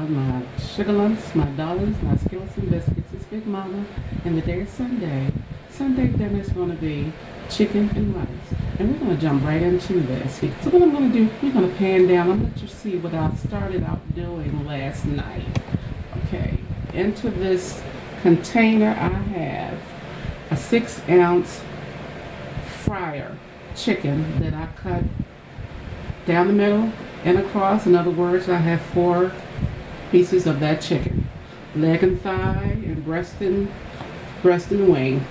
my sugar lumps, my dollars, my skillets and biscuits. It's Big Mama, and the day is Sunday. Sunday dinner is going to be chicken and rice. And we're going to jump right into this. So what I'm going to do, we're going to pan down. I'm going to let you see what I started out doing last night. Okay, into this container I have a 6-ounce fryer chicken that I cut down the middle and across. In other words, I have 4 pieces of that chicken, leg and thigh and breast and wing.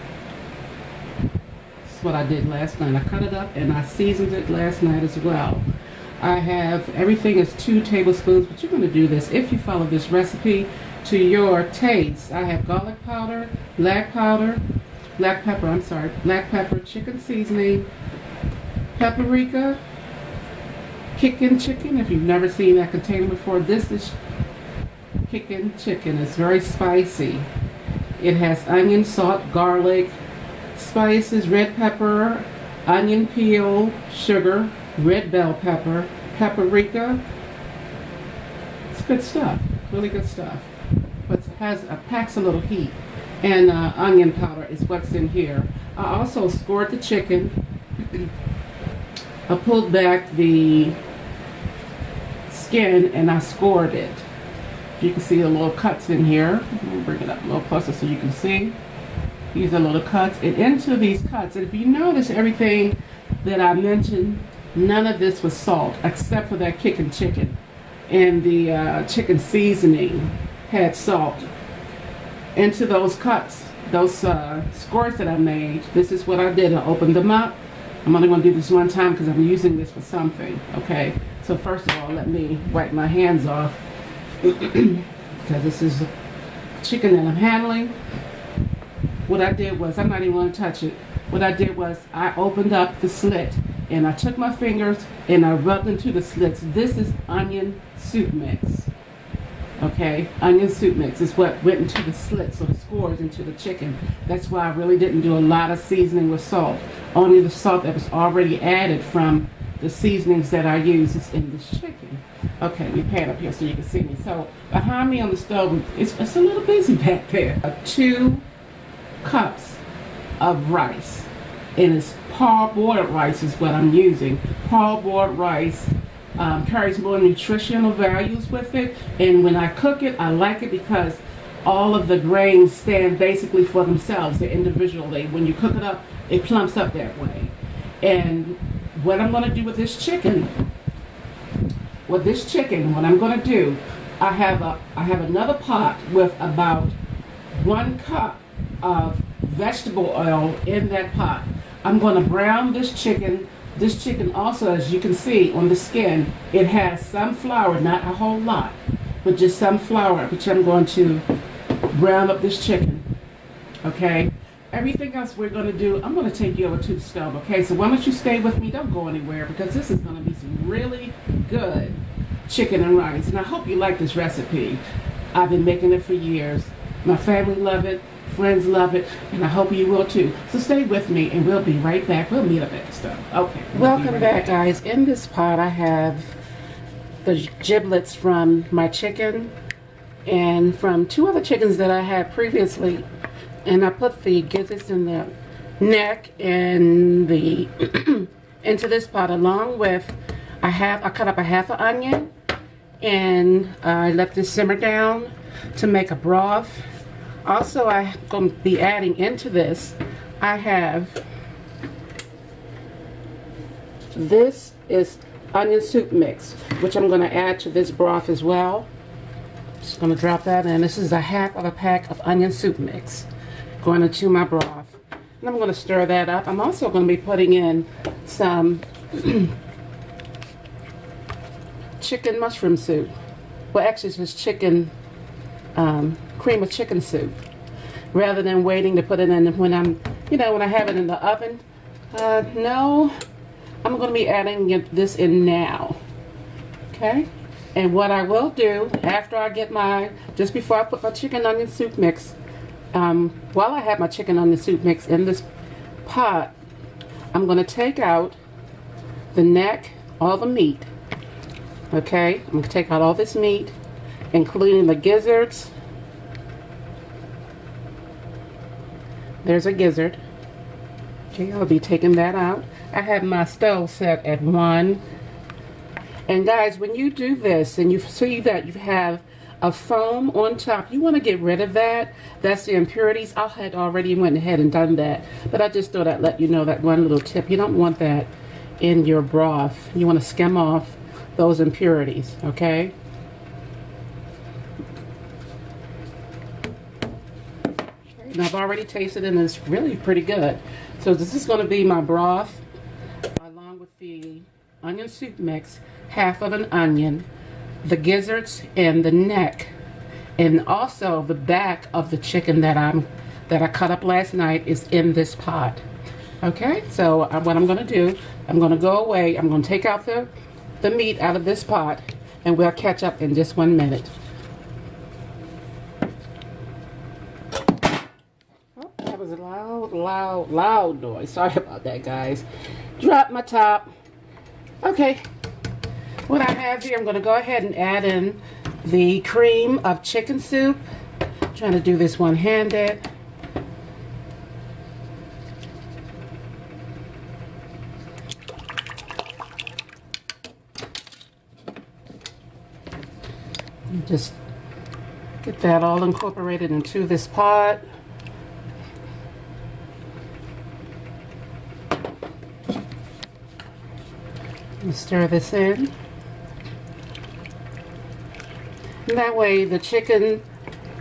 That's what I did last night. I cut it up and I seasoned it last night as well. I have, everything is 2 tablespoons, but you're going to do this if you follow this recipe to your taste. I have garlic powder, black pepper, chicken seasoning, paprika, Kickin Chicken. If you've never seen that container before, this is Kickin Chicken. It's very spicy. It has onion, salt, garlic, spices, red pepper, onion peel, sugar, red bell pepper, paprika. It's good stuff, really good stuff. But packs a little heat. And onion powder is what's in here. I also scored the chicken. I pulled back the skin and I scored it. You can see the little cuts in here. Let me bring it up a little closer so you can see. These are little cuts. And into these cuts, and if you notice everything that I mentioned, none of this was salt except for that Kickin Chicken. And the chicken seasoning had salt. Into those cuts, those scores that I made, this is what I did. I opened them up. I'm only going to do this one time because I'm using this for something, okay? So first of all, let me wipe my hands off because this is chicken that I'm handling. What I did was, I'm not even going to touch it. What I did was I opened up the slit and I took my fingers and I rubbed into the slits. This is onion soup mix. Okay, onion soup mix is what went into the slits or the scores into the chicken. That's why I really didn't do a lot of seasoning with salt. Only the salt that was already added from the seasonings that I use is in this chicken. Okay, let me pan up here so you can see me. So behind me on the stove, it's a little busy back there. 2 cups of rice, and it's parboiled rice is what I'm using. Parboiled rice. Carries more nutritional values with it, and when I cook it, I like it because all of the grains stand basically for themselves. They're individually. When you cook it up, it plumps up that way. And what I'm going to do with this chicken, what I'm going to do, I have another pot with about 1 cup of vegetable oil in that pot. I'm going to brown this chicken. This chicken also, as you can see on the skin, it has some flour, not a whole lot, but just some flour, which I'm going to brown up this chicken, okay? Everything else we're going to do, I'm going to take you over to the stove, okay? So why don't you stay with me? Don't go anywhere because this is going to be some really good chicken and rice. And I hope you like this recipe. I've been making it for years. My family love it. Friends love it, and I hope you will too. So stay with me, and we'll be right back. We'll meet up at the stove. Okay. Welcome back, guys. In this pot, I have the giblets from my chicken and from 2 other chickens that I had previously, and I put the gizzards in the neck and the into this pot along with I cut up a half an onion, and I let this simmer down to make a broth. Also, I'm going to be adding into this, this is onion soup mix, which I'm going to add to this broth as well. Just going to drop that in. This is a half of a pack of onion soup mix going into my broth. And I'm going to stir that up. I'm also going to be putting in some chicken mushroom soup. Well, actually, it's just chicken cream of chicken soup, rather than waiting to put it in when when I have it in the oven. No, I'm going to be adding this in now. Okay, and what I will do after I get just before I put my chicken onion soup mix, while I have my chicken onion soup mix in this pot, I'm going to take out the neck, all the meat. Okay, I'm going to take out all this meat, including the gizzards. There's a gizzard. Okay, I'll be taking that out. I have my stove set at 1. And guys, when you do this and you see that you have a foam on top, you want to get rid of that. That's the impurities. I had already went ahead and done that, but I just thought I'd let you know that one little tip. You don't want that in your broth. You want to skim off those impurities, okay? And I've already tasted it and it's really pretty good. So this is going to be my broth along with the onion soup mix, half of an onion, the gizzards and the neck, and also the back of the chicken that I cut up last night is in this pot. Okay, so what I'm going to do, I'm going to go away, I'm going to take out the meat out of this pot, and we'll catch up in just 1 minute. Oh, that was a loud noise. Sorry about that, guys. Drop my top. Okay. What I have here, I'm going to go ahead and add in the cream of chicken soup. I'm trying to do this one-handed. Just get that all incorporated into this pot. And stir this in. And that way the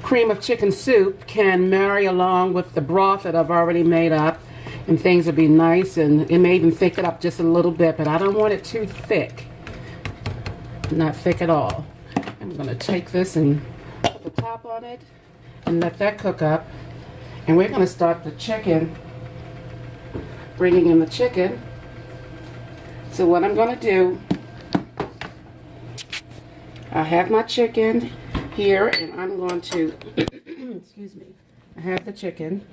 cream of chicken soup can marry along with the broth that I've already made up, and things will be nice, and it may even thicken up just a little bit, but I don't want it too thick. Not thick at all. I'm going to take this and put the top on it and let that cook up. And we're going to start the chicken, bringing in the chicken. So what I'm going to do, I have my chicken here, and I'm going to, excuse me, I have the chicken,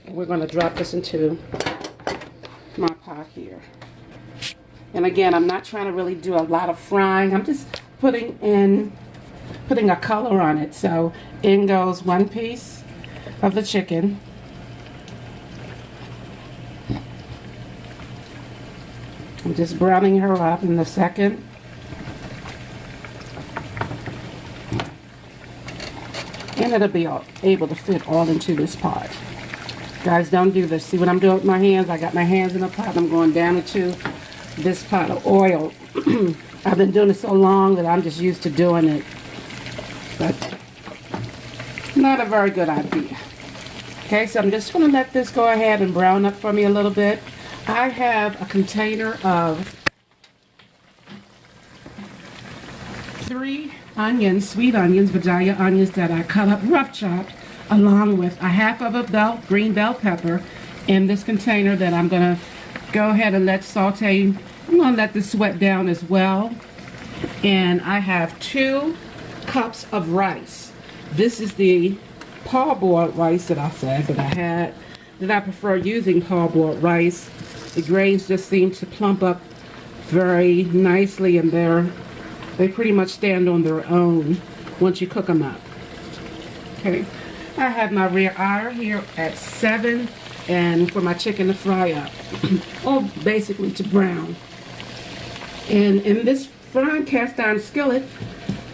and we're going to drop this into my pot here. And again, I'm not trying to really do a lot of frying. I'm just putting a color on it. So in goes 1 piece of the chicken. I'm just browning her up in the second. And it'll be able to fit all into this pot. Guys, don't do this. See what I'm doing with my hands? I got my hands in the pot. I'm going down into this pot of oil. I've been doing it so long that I'm just used to doing it. But not a very good idea. Okay, so I'm just going to let this go ahead and brown up for me a little bit. I have a container of 3 onions, sweet onions, Vidalia onions that I cut up rough chopped, along with a half of a green bell pepper in this container that I'm going to go ahead and let saute. I'm going to let this sweat down as well. And I have 2 cups of rice. This is the parboiled rice that I said that I prefer using parboiled rice. The grains just seem to plump up very nicely, and they pretty much stand on their own once you cook them up. Okay, I have my rear iron here at 7, and for my chicken to fry up, or basically to brown. And in this frying cast iron skillet,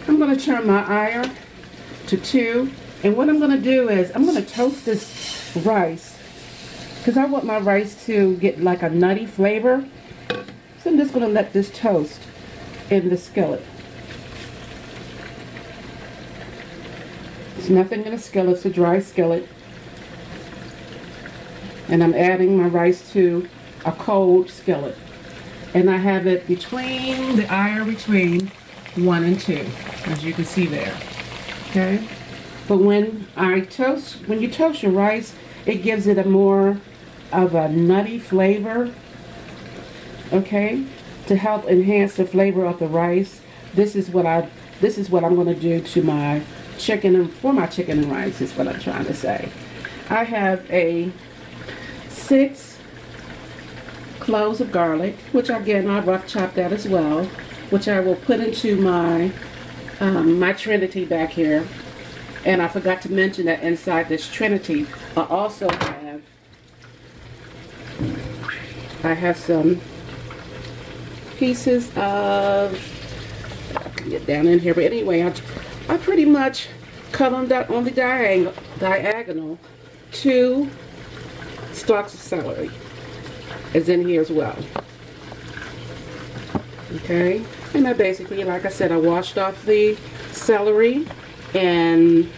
I'm going to turn my iron to 2, and what I'm going to do is I'm going to toast this rice, because I want my rice to get like a nutty flavor. So I'm just going to let this toast in the skillet. There's nothing in a skillet, it's a dry skillet. And I'm adding my rice to a cold skillet. And I have it between the iron between 1 and 2, as you can see there. Okay? But when you toast your rice, it gives it a more of a nutty flavor. Okay? To help enhance the flavor of the rice. This is what I'm going to do to my chicken, and for my chicken and rice is what I'm trying to say. I have 6 cloves of garlic, which again I rough chopped that as well, which I will put into my my Trinity back here. And I forgot to mention that inside this Trinity, I have some pieces of, I can get down in here, but anyway, I pretty much cut on the diagonal 2 stalks of celery is in here as well. Okay, and I basically, like I said, I washed off the celery and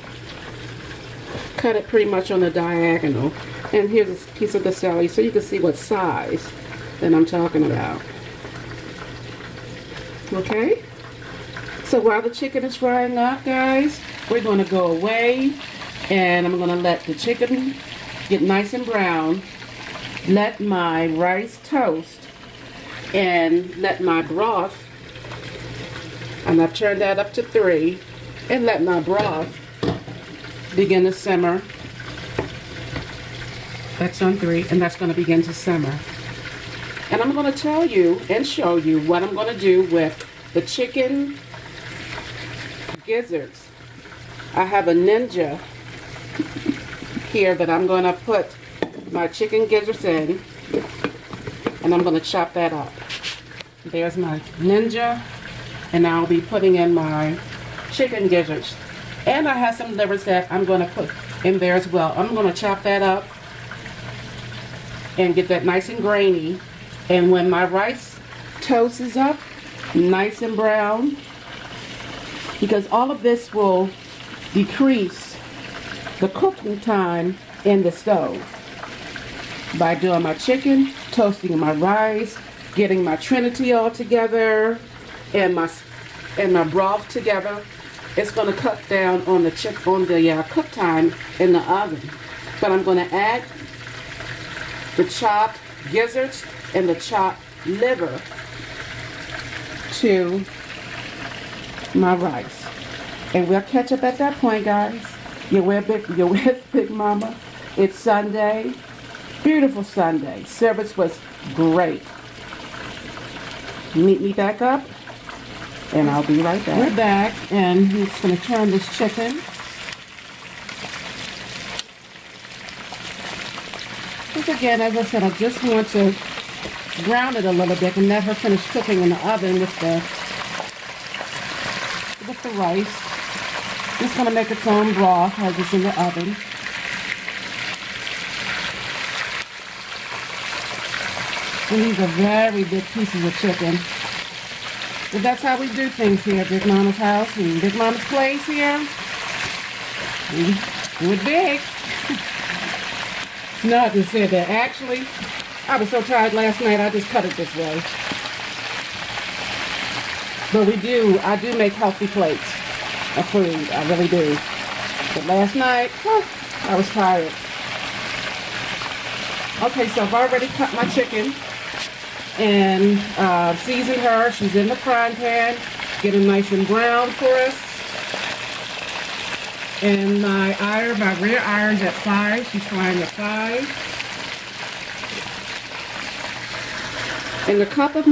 cut it pretty much on the diagonal. And here's a piece of the celery so you can see what size that I'm talking about. Okay, so while the chicken is frying up, guys, we're going to go away and I'm going to let the chicken get nice and brown, let my rice toast, and let my broth, and I've turned that up to 3, and let my broth begin to simmer. That's on 3, and that's going to begin to simmer. And I'm going to tell you and show you what I'm going to do with the chicken gizzards. I have a Ninja here that I'm going to put my chicken gizzards in, and I'm going to chop that up. There's my Ninja, and I'll be putting in my chicken gizzards. And I have some livers that I'm going to put in there as well. I'm going to chop that up and get that nice and grainy. And when my rice toast is up, nice and brown, because all of this will decrease the cooking time in the stove by doing my chicken, toasting my rice, getting my Trinity all together, and my broth together. It's going to cut down on the cook time in the oven. But I'm going to add the chopped gizzards and the chopped liver to my rice. And we'll catch up at that point, guys. You're with Big Mama. It's Sunday. Beautiful Sunday. Service was great. Meet me back up, and I'll be right back. We're back, and he's going to turn this chicken. Because again, as I said, I just want to brown it a little bit and let her finish cooking in the oven with the rice. It's going to make its own broth as it's in the oven. And these are very big pieces of chicken. But that's how we do things here at Big Mama's house and Big Mama's place here. We do it big. No, I just said that. Actually, I was so tired last night, I just cut it this way. But I do make healthy plates of food. I really do. But last night, I was tired. Okay, so I've already cut my chicken and seasoned her. She's in the frying pan, getting nice and brown for us. And my rear iron's at 5. She's frying at 5. In the cup of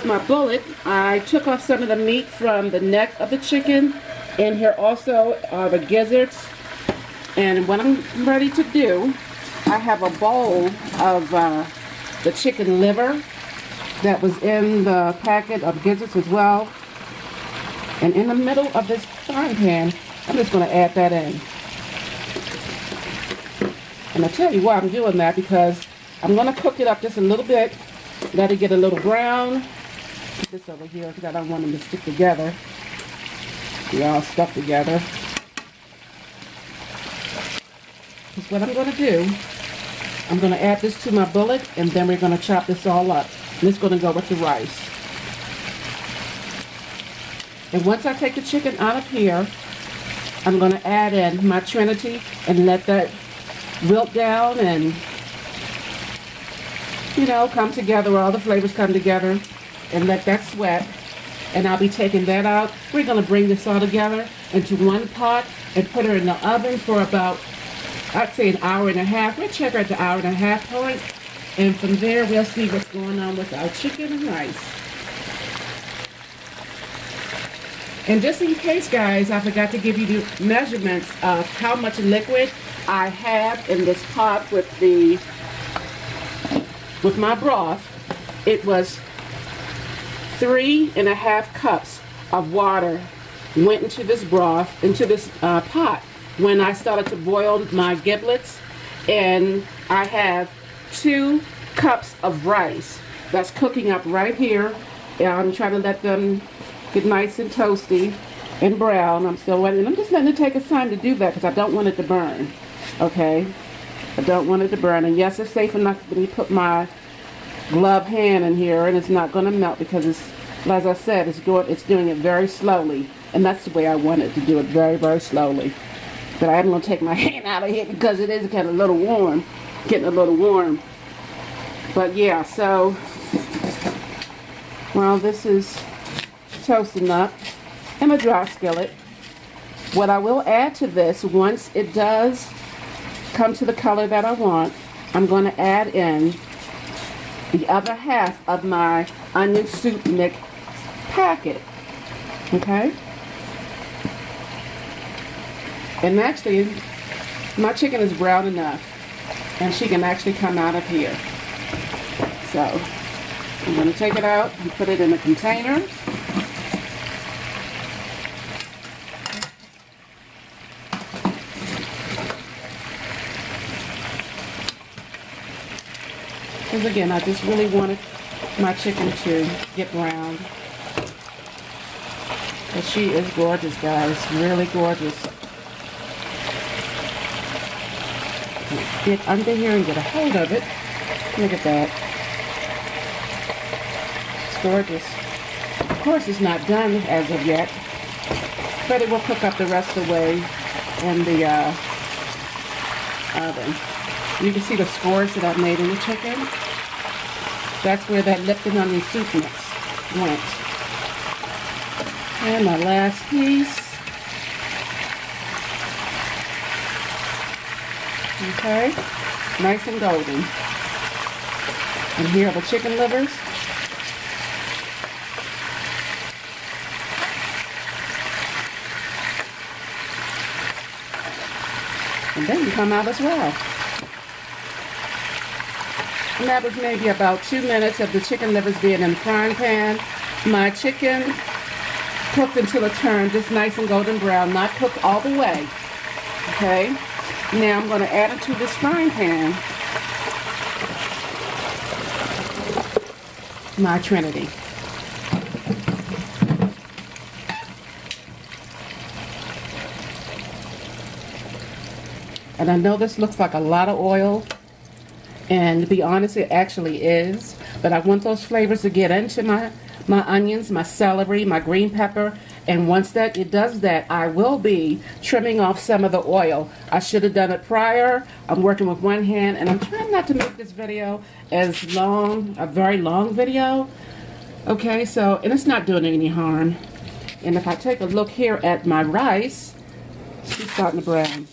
my bullet, I took off some of the meat from the neck of the chicken. And here also are the gizzards. And what I'm ready to do, I have a bowl of the chicken liver that was in the packet of gizzards as well. And in the middle of this frying pan, I'm just going to add that in. And I'll tell you why I'm doing that, because I'm going to cook it up just a little bit, let it get a little brown. Put this over here because I don't want them to stick together. They're all stuck together. Because what I'm going to do, I'm going to add this to my bullet, and then we're going to chop this all up. And it's going to go with the rice. And once I take the chicken out of here, I'm going to add in my Trinity and let that wilt down and, come together, where all the flavors come together, and let that sweat. And I'll be taking that out. We're going to bring this all together into one pot and put her in the oven for about, I'd say, an hour and a half. We'll check her at the hour and a half point. And from there, we'll see what's going on with our chicken and rice. And just in case, guys, I forgot to give you the measurements of how much liquid I have in this pot with my broth. It was 3.5 cups of water went into this broth, into this pot when I started to boil my giblets. And I have 2 cups of rice that's cooking up right here. And I'm trying to let them get nice and toasty and brown. I'm still waiting. I'm just letting it take its time to do that because I don't want it to burn. Okay? I don't want it to burn. And yes, it's safe enough for me to put my glove hand in here, and it's not going to melt because it's, as I said, it's doing it very slowly. And that's the way I want it to do it, very, very slowly. But I am going to take my hand out of here because it is getting a little warm. Getting a little warm. But yeah, so, well, this is toasting up in a dry skillet. What I will add to this, once it does come to the color that I want, I'm going to add in the other half of my onion soup mix packet. Okay? And actually, my chicken is brown enough, and she can actually come out of here. So, I'm going to take it out and put it in a container. Because again, I just really wanted my chicken to get brown. But she is gorgeous, guys. Really gorgeous. Get under here and get a hold of it. Look at that. It's gorgeous. Of course, it's not done as of yet, but it will cook up the rest of the way in the oven. You can see the scores that I've made in the chicken. That's where that Lipton onion soup mix went. And my last piece. Okay, nice and golden. And here are the chicken livers. And they can come out as well. And that was maybe about 2 minutes of the chicken livers being in the frying pan. My chicken cooked until it turned just nice and golden brown, not cooked all the way. Okay? Now I'm going to add it to this frying pan. My Trinity. And I know this looks like a lot of oil, and to be honest, it actually is. But I want those flavors to get into my onions, my celery, my green pepper. And once it does that, I will be trimming off some of the oil. I should have done it prior. I'm working with one hand, and I'm trying not to make this video as long, a very long video. Okay, so, and it's not doing any harm. And if I take a look here at my rice, she's starting to brown.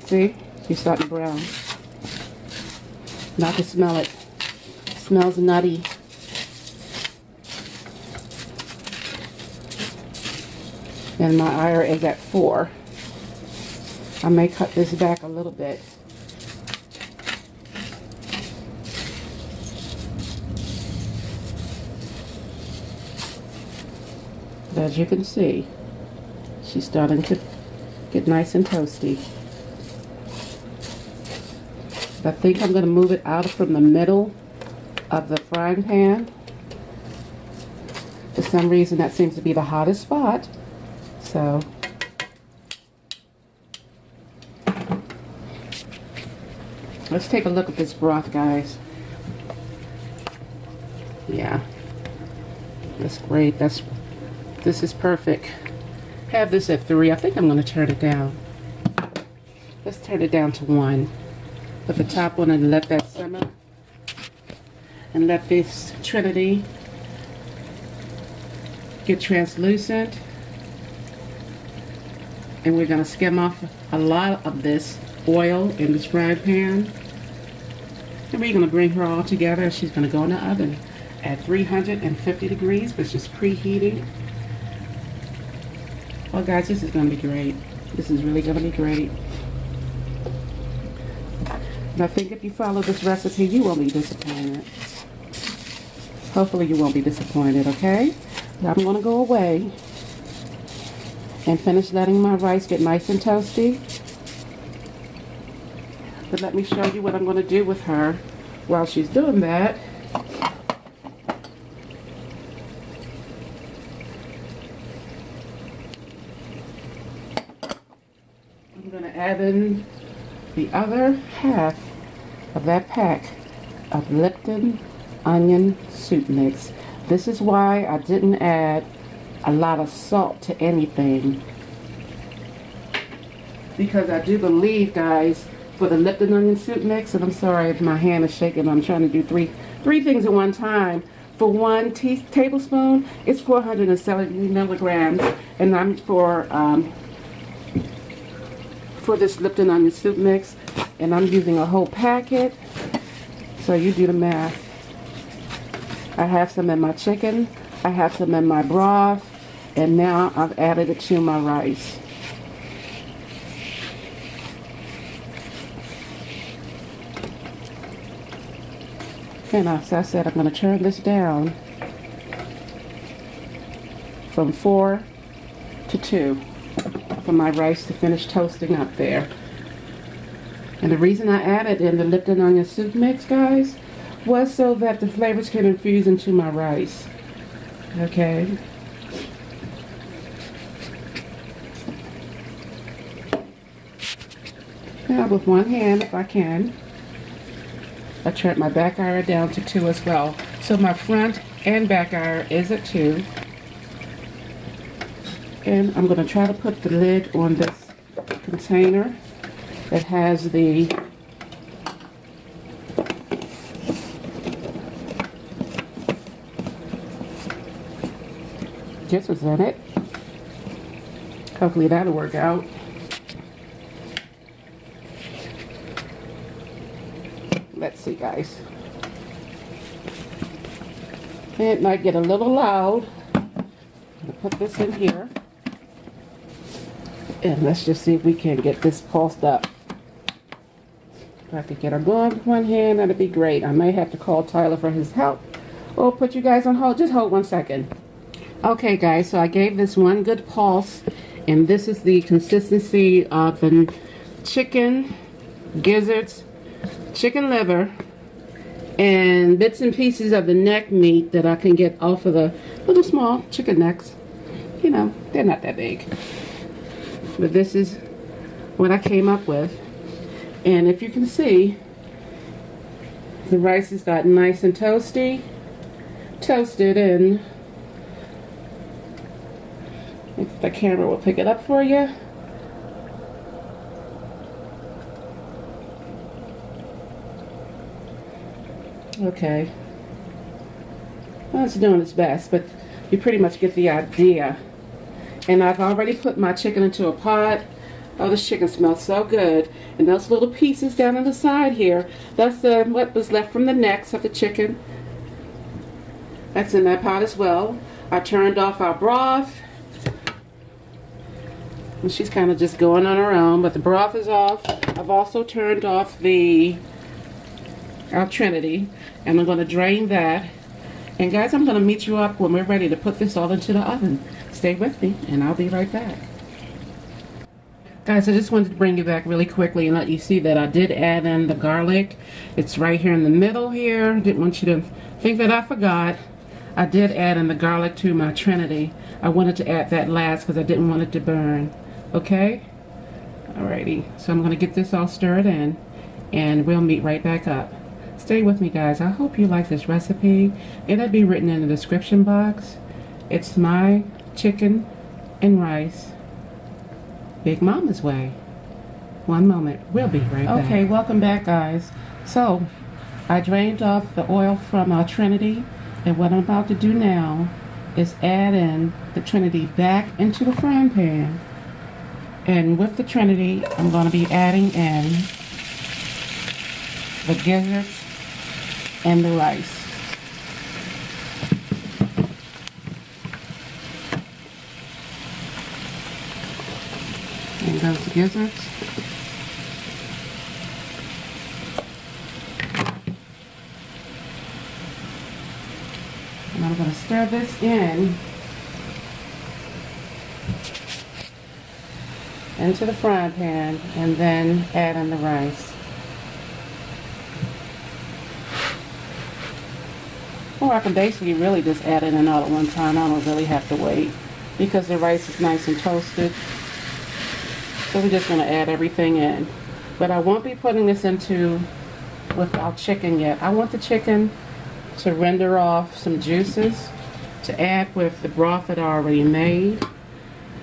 See? She's starting to brown. Now I can smell it. It smells nutty. And my ire is at 4. I may cut this back a little bit. But as you can see, she's starting to get nice and toasty. I think I'm going to move it out from the middle of the frying pan. For some reason, that seems to be the hottest spot. So, let's take a look at this broth, guys. Yeah, that's great. This is perfect. Have this at 3. I think I'm going to turn it down. Let's turn it down to 1. Put the top on and let that simmer. And let this Trinity get translucent. And we're going to skim off a lot of this oil in this frying pan. And we're going to bring her all together. She's going to go in the oven. at 350 degrees, but it's just preheating. Well, guys, this is going to be great. This is really going to be great. And I think if you follow this recipe, you won't be disappointed. Hopefully you won't be disappointed, okay? Now I'm going to go away and finish letting my rice get nice and toasty. But let me show you what I'm going to do with her while she's doing that. I'm going to add in the other half of that pack of Lipton onion soup mix. This is why I didn't add a lot of salt to anything, because I do believe, guys, for the Lipton onion soup mix, and I'm sorry if my hand is shaking, I'm trying to do three things at one time. For 1 tablespoon, it's 470 milligrams, and I'm for this Lipton onion soup mix, and I'm using a whole packet, so you do the math. I have some in my chicken, I have some in my broth, and now I've added it to my rice. And as I said, I'm going to turn this down from 4 to 2 for my rice to finish toasting up there. And the reason I added in the Lipton onion soup mix, guys, was so that the flavors can infuse into my rice. Okay. Now with one hand, if I can, I turn my back iron down to 2 as well. So my front and back iron is at 2. And I'm going to try to put the lid on this container that has the jitters in it. Hopefully that'll work out. Let's see, guys. It might get a little loud. I'm going to put this in here. And let's just see if we can get this pulsed up. If I could get her going with one hand, that'd be great. I may have to call Tyler for his help. Or put you guys on hold. Just hold 1 second. Okay, guys, so I gave this one good pulse. And this is the consistency of the chicken gizzards, chicken liver, and bits and pieces of the neck meat that I can get off of the little small chicken necks. You know, they're not that big. But this is what I came up with. And if you can see, the rice has gotten nice and toasted, and if the camera will pick it up for you. Okay. Well, it's doing its best, but you pretty much get the idea. And I've already put my chicken into a pot. Oh, this chicken smells so good. And those little pieces down on the side here, that's what was left from the necks of the chicken. That's in that pot as well. I turned off our broth. And she's kind of just going on her own, but the broth is off. I've also turned off our Trinity, and I'm going to drain that. And guys, I'm going to meet you up when we're ready to put this all into the oven. Stay with me, and I'll be right back. Guys, I just wanted to bring you back really quickly and let you see that I did add in the garlic. It's right here in the middle here. Didn't want you to think that I forgot. I did add in the garlic to my Trinity. I wanted to add that last because I didn't want it to burn. Okay? Alrighty. So I'm going to get this all stirred in, and we'll meet right back up. Stay with me, guys. I hope you like this recipe. It'll be written in the description box. It's my chicken and rice Big Mama's way. One moment. We'll be right back. Okay, welcome back, guys. So, I drained off the oil from our Trinity, and what I'm about to do now is add in the Trinity back into the frying pan. And with the Trinity, I'm going to be adding in the gizzards and the rice. those gizzards. And I'm going to stir this into the frying pan and then add in the rice. Or I can basically really just add it in all at one time. I don't really have to wait because the rice is nice and toasted. So we're just going to add everything in. But I won't be putting this into without chicken yet. I want the chicken to render off some juices to add with the broth that I already made.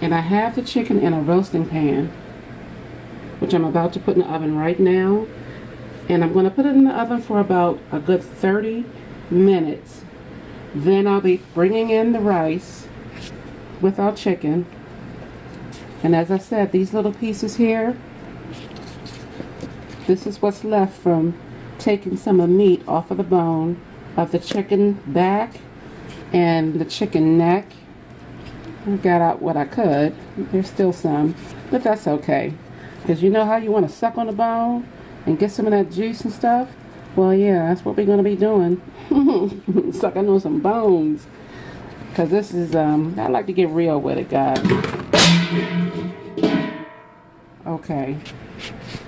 And I have the chicken in a roasting pan, which I'm about to put in the oven right now. And I'm going to put it in the oven for about a good 30 minutes. Then I'll be bringing in the rice with our chicken. And as I said, these little pieces here, this is what's left from taking some of the meat off of the bone of the chicken back and the chicken neck. I got out what I could. There's still some, but that's okay. Because you know how you want to suck on the bone and get some of that juice and stuff? Well, yeah, that's what we're going to be doing. Sucking on some bones. Because this is, I like to get real with it, guys. Okay.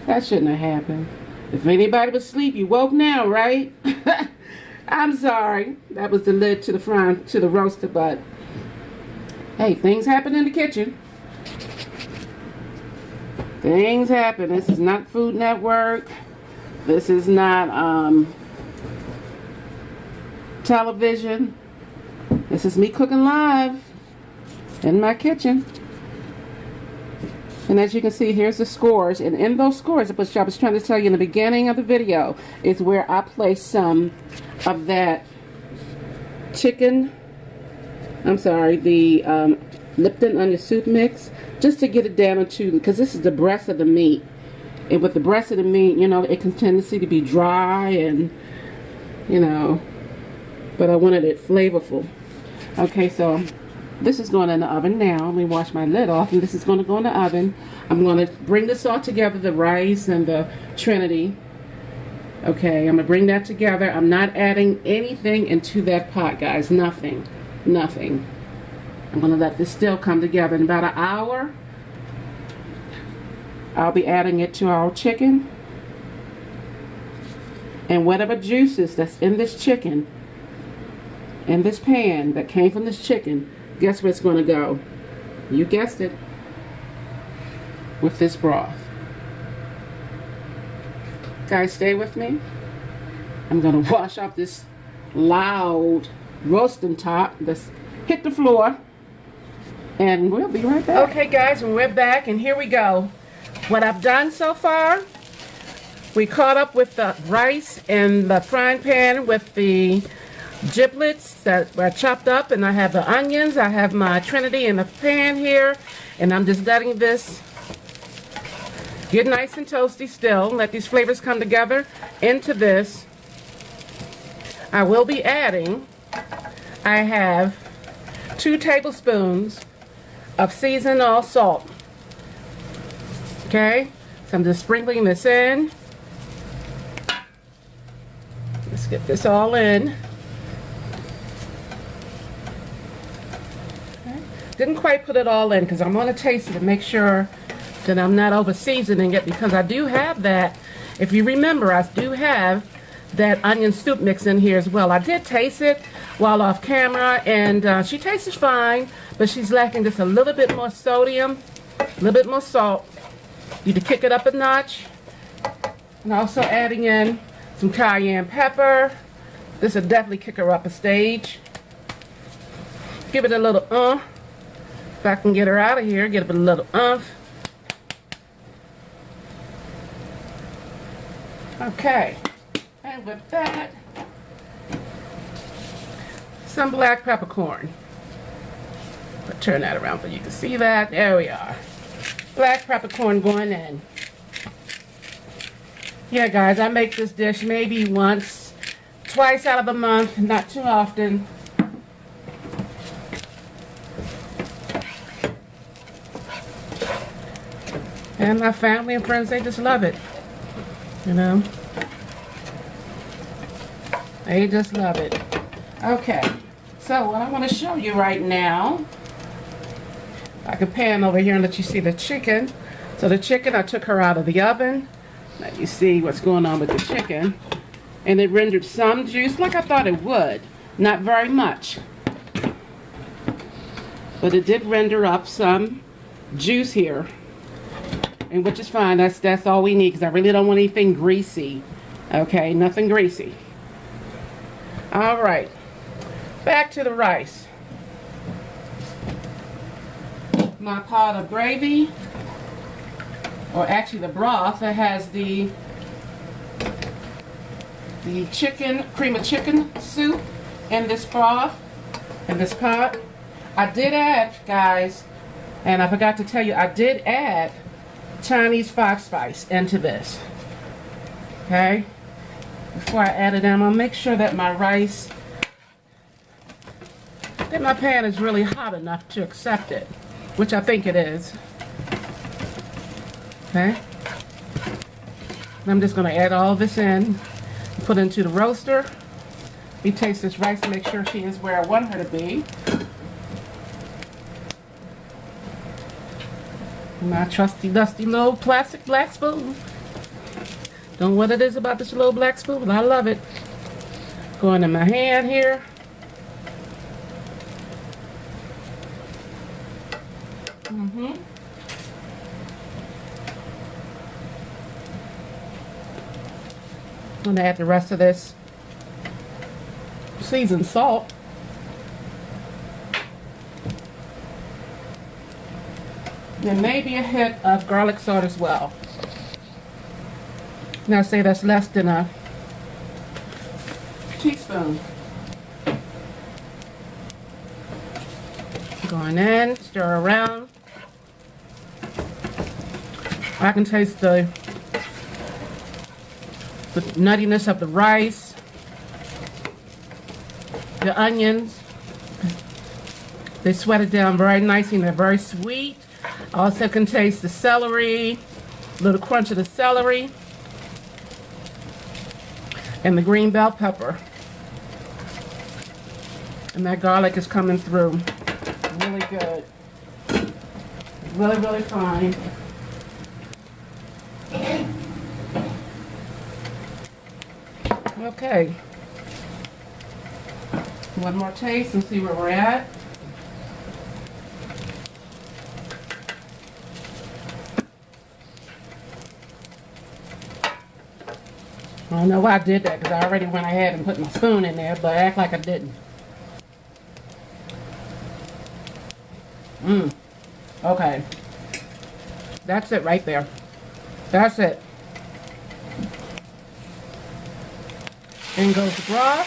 That shouldn't have happened. If anybody was asleep, you woke now, right? I'm sorry. That was the lid to the roaster, but hey, things happen in the kitchen. Things happen. This is not Food Network. This is not television. This is me cooking live in my kitchen. And as you can see, here's the scores. And in those scores, which I was trying to tell you in the beginning of the video, is where I place some of that chicken, the Lipton onion soup mix, just to get it down into, because this is the breast of the meat. And with the breast of the meat, you know, it can tendency to be dry and, you know, but I wanted it flavorful. Okay, so this is going in the oven now. Let me wash my lid off, and this is going to go in the oven. I'm going to bring this all together, the rice and the Trinity. Okay, I'm going to bring that together. I'm not adding anything into that pot, guys. Nothing. Nothing. I'm going to let this still come together. In about an hour, I'll be adding it to our chicken. And whatever juices that's in this chicken, in this pan that came from this chicken, guess where it's going to go? You guessed it. With this broth. Guys, stay with me. I'm going to wash off this loud roasting top that's hit the floor. And we'll be right back. Okay, guys, and we're back. And here we go. What I've done so far, we caught up with the rice in the frying pan with the giblets that were chopped up, and I have the onions. I have my Trinity in the pan here, and I'm just letting this get nice and toasty still. Let these flavors come together into this. I will be adding, I have 2 tablespoons of seasoned all salt. Okay, so I'm just sprinkling this in. Let's get this all in. Didn't quite put it all in because I'm going to taste it and make sure that I'm not over seasoning it, because I do have that. If you remember, I do have that onion soup mix in here as well. I did taste it while off camera, and she tastes fine, but she's lacking just a little bit more sodium, a little bit more salt. You need to kick it up a notch. And also adding in some cayenne pepper. This will definitely kick her up a stage. Give it a little If I can get her out of here, get a little Okay, and with that, some black peppercorn. I'll turn that around so you can see that. There we are. Black peppercorn going in. Yeah, guys, I make this dish maybe once, twice out of a month, not too often. And my family and friends, they just love it. You know? They just love it. Okay. So what I want to show you right now, I can pan over here and let you see the chicken. So the chicken, I took her out of the oven. Let you see what's going on with the chicken. And it rendered some juice like I thought it would. Not very much. But it did render up some juice here. And which is fine. That's all we need because I really don't want anything greasy. Okay, nothing greasy. All right. Back to the rice. My pot of gravy, or actually the broth that has the chicken, cream of chicken soup in this broth, in this pot. I did add, guys, and I forgot to tell you, I did add Chinese fox spice into this. Okay? Before I add it in, I'm going to make sure that my rice, that my pan is really hot enough to accept it, which I think it is. Okay? I'm just going to add all this in, put it into the roaster. Let me taste this rice to make sure she is where I want her to be. My trusty dusty little plastic black spoon. Don't know what it is about this little black spoon, but I love it. Going in my hand here. I'm gonna add the rest of this seasoned salt. Then maybe a hit of garlic salt as well. Now say that's less than a teaspoon. Going in, stir around. I can taste the nuttiness of the rice, the onions. They sweated down very nicely and they're very sweet. I also can taste the celery, a little crunch of the celery, and the green bell pepper. And that garlic is coming through. Really good. Really, really fine. Okay. One more taste and see where we're at. I don't know why I did that because I already went ahead and put my spoon in there, but I act like I didn't. Okay. That's it right there. That's it. In goes the broth.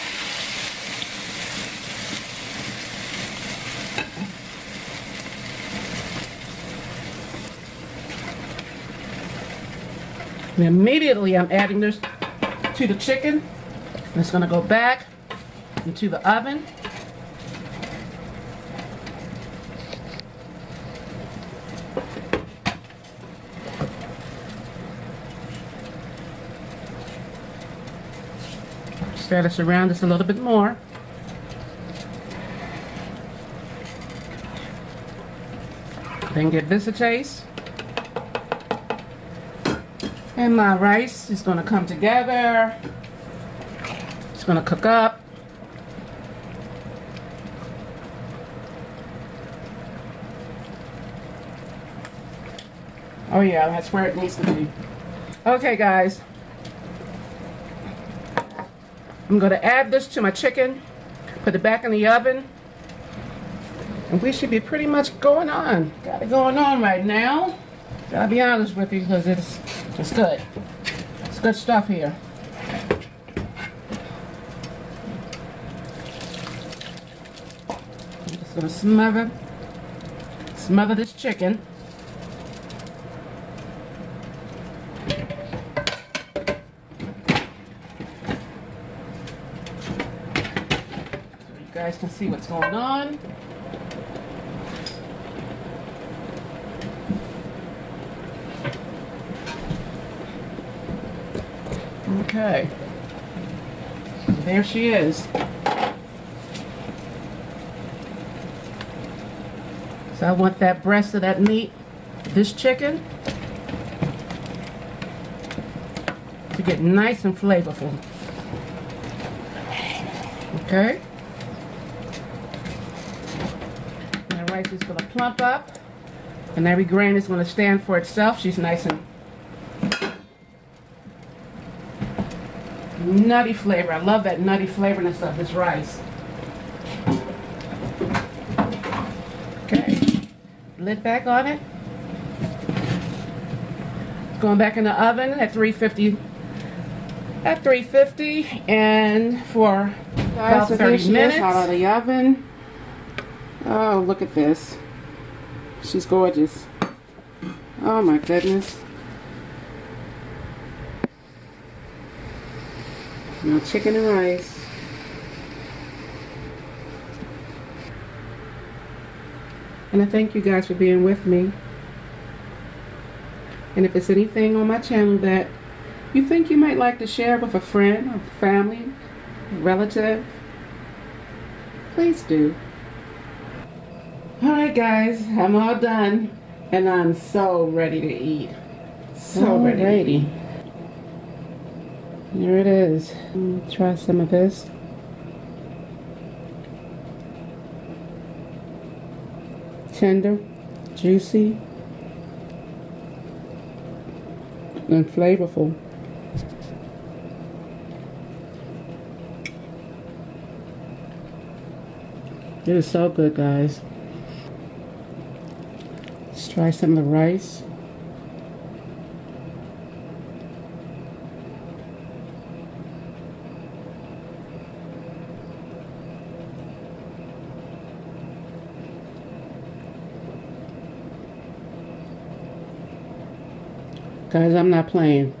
And immediately I'm adding this to the chicken. It's going to go back into the oven. Stir this around just a little bit more. Then give this a taste. And my rice is going to come together. It's going to cook up. Oh yeah, that's where it needs to be. Okay guys. I'm going to add this to my chicken. Put it back in the oven. And we should be pretty much going on. Got it going on right now. Gotta be honest with you because it's good. It's good stuff here. I'm just gonna smother this chicken. So you guys can see what's going on. Okay. There she is. So I want that breast of that meat, this chicken, to get nice and flavorful. Okay. And the rice is going to plump up, and every grain is going to stand for itself. She's nice and nutty flavor. I love that nutty flavorness of this rice. Okay. Lid back on it. Going back in the oven at 350. At 350 and for about 30 minutes. Out of the oven. Oh, look at this. She's gorgeous. Oh my goodness. Now chicken and rice. And I thank you guys for being with me. And if there's anything on my channel that you think you might like to share with a friend or family, relative, please do. Alright guys, I'm all done. And I'm so ready to eat. So ready. Here it is. Try some of this. Tender, juicy, and flavorful. It is so good, guys. Let's try some of the rice. Guys, I'm not playing.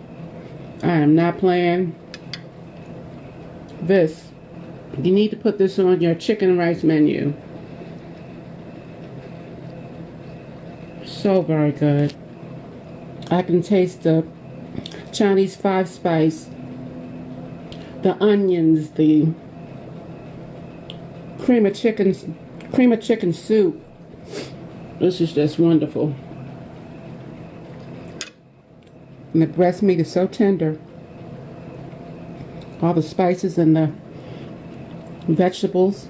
I am not playing. This. You need to put this on your chicken and rice menu. So very good. I can taste the Chinese 5-spice, the onions, the cream of chicken soup. This is just wonderful. And the breast meat is so tender. All the spices and the vegetables.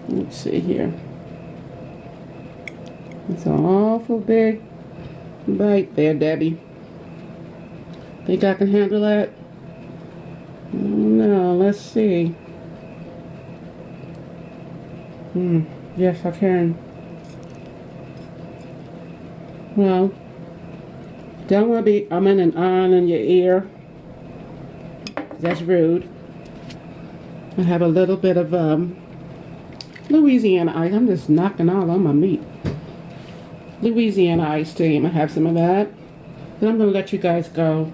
Let's see here. It's an awful big bite there, Debbie. Think I can handle that? No, let's see. Yes, I can. Well, don't want to be umming and ahhing in your ear. That's rude. I have a little bit of Louisiana ice. I'm just knocking all on my meat. Louisiana iced tea. I have some of that. Then I'm going to let you guys go.